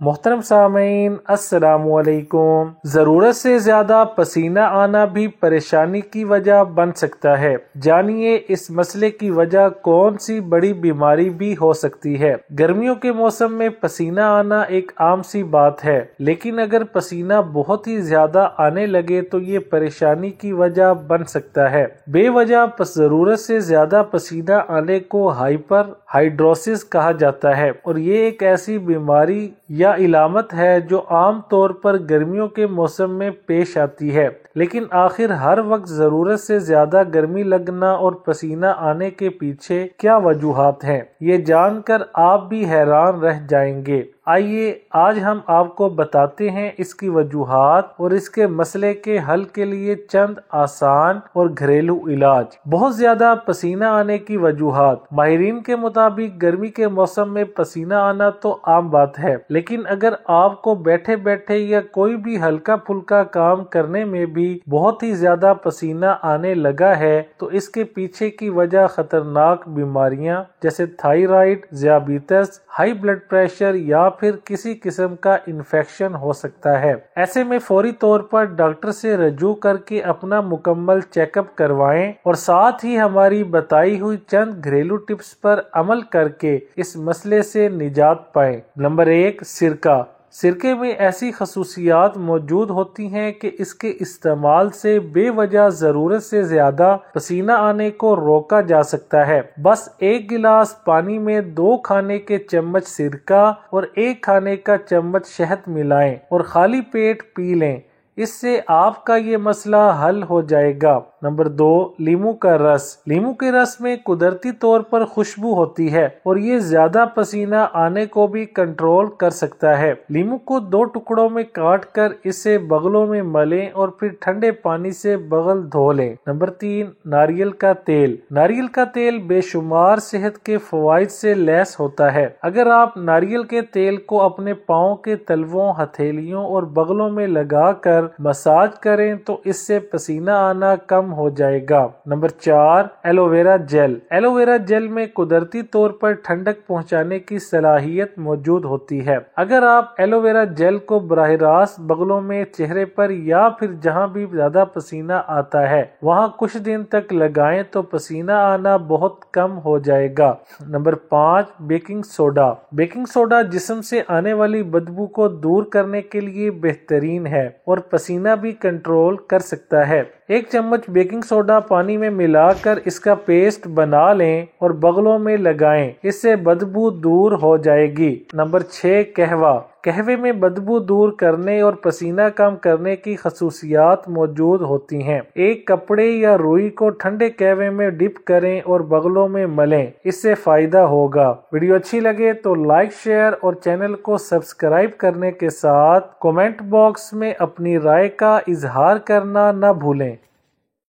محترم سامعین، السلام علیکم۔ ضرورت سے زیادہ پسینہ آنا بھی پریشانی کی وجہ بن سکتا ہے۔ جانیے اس مسئلے کی وجہ کون سی بڑی بیماری بھی ہو سکتی ہے۔ گرمیوں کے موسم میں پسینہ آنا ایک عام سی بات ہے، لیکن اگر پسینہ بہت ہی زیادہ آنے لگے تو یہ پریشانی کی وجہ بن سکتا ہے۔ بے وجہ ضرورت سے زیادہ پسینہ آنے کو ہائپر ہائیڈروسس کہا جاتا ہے، اور یہ ایک ایسی بیماری یا علامت ہے جو عام طور پر گرمیوں کے موسم میں پیش آتی ہے، لیکن آخر ہر وقت ضرورت سے زیادہ گرمی لگنا اور پسینہ آنے کے پیچھے کیا وجوہات ہیں، یہ جان کر آپ بھی حیران رہ جائیں گے۔ آئیے آج ہم آپ کو بتاتے ہیں اس کی وجوہات اور اس کے مسئلے کے حل کے لیے چند آسان اور گھریلو علاج۔ بہت زیادہ پسینہ آنے کی وجوہات۔ ماہرین کے مطابق گرمی کے موسم میں پسینہ آنا تو عام بات ہے، لیکن اگر آپ کو بیٹھے بیٹھے یا کوئی بھی ہلکا پھلکا کام کرنے میں بھی بہت ہی زیادہ پسینہ آنے لگا ہے تو اس کے پیچھے کی وجہ خطرناک بیماریاں جیسے تھائرائیڈ، ذیابیطس، ہائی بلڈ پریشر یا پھر کسی قسم کا انفیکشن ہو سکتا ہے۔ ایسے میں فوری طور پر ڈاکٹر سے رجوع کر کے اپنا مکمل چیک اپ کروائیں اور ساتھ ہی ہماری بتائی ہوئی چند گھریلو ٹپس پر عمل کر کے اس مسئلے سے نجات پائیں۔ نمبر 1، سرکہ۔ سرکے میں ایسی خصوصیات موجود ہوتی ہیں کہ اس کے استعمال سے بے وجہ ضرورت سے زیادہ پسینہ آنے کو روکا جا سکتا ہے۔ بس 1 گلاس پانی میں 2 کھانے کے چمچ سرکہ اور 1 کھانے کا چمچ شہد ملائیں اور خالی پیٹ پی لیں، اس سے آپ کا یہ مسئلہ حل ہو جائے گا۔ نمبر 2، لیموں کا رس۔ لیموں کے رس میں قدرتی طور پر خوشبو ہوتی ہے اور یہ زیادہ پسینہ آنے کو بھی کنٹرول کر سکتا ہے۔ لیموں کو 2 ٹکڑوں میں کاٹ کر اسے بغلوں میں ملیں اور پھر ٹھنڈے پانی سے بغل دھو لیں۔ نمبر 3، ناریل کا تیل۔ ناریل کا تیل بے شمار صحت کے فوائد سے لیس ہوتا ہے۔ اگر آپ ناریل کے تیل کو اپنے پاؤں کے تلووں، ہتھیلیوں اور بغلوں میں لگا کر مساج کریں تو اس سے پسینہ آنا کم ہو جائے گا۔ Number 4، aloe vera gel. Aloe vera gel میں قدرتی طور پر ٹھنڈک پہنچانے کی صلاحیت موجود ہوتی ہے۔ اگر آپ ایلو ویرا جیل کو براہ راست بغلوں میں، چہرے پر یا پھر جہاں بھی زیادہ پسینہ آتا ہے وہاں کچھ دن تک لگائیں تو پسینہ آنا بہت کم ہو جائے گا۔ Number 5، baking soda. Baking soda جسم سے آنے والی بدبو کو دور کرنے کے لیے بہترین ہے اور پسینہ بھی کنٹرول کر سکتا ہے۔ 1 چمچ بیکنگ سوڈا پانی میں ملا کر اس کا پیسٹ بنا لیں اور بغلوں میں لگائیں، اس سے بدبو دور ہو جائے گی۔ نمبر 6، قہوہ۔ قہوے میں بدبو دور کرنے اور پسینہ کم کرنے کی خصوصیات موجود ہوتی ہیں۔ 1 کپڑے یا روئی کو ٹھنڈے قہوے میں ڈپ کریں اور بغلوں میں ملیں، اس سے فائدہ ہوگا۔ ویڈیو اچھی لگے تو لائک، شیئر اور چینل کو سبسکرائب کرنے کے ساتھ کمنٹ باکس میں اپنی رائے کا اظہار کرنا نہ بھولیں۔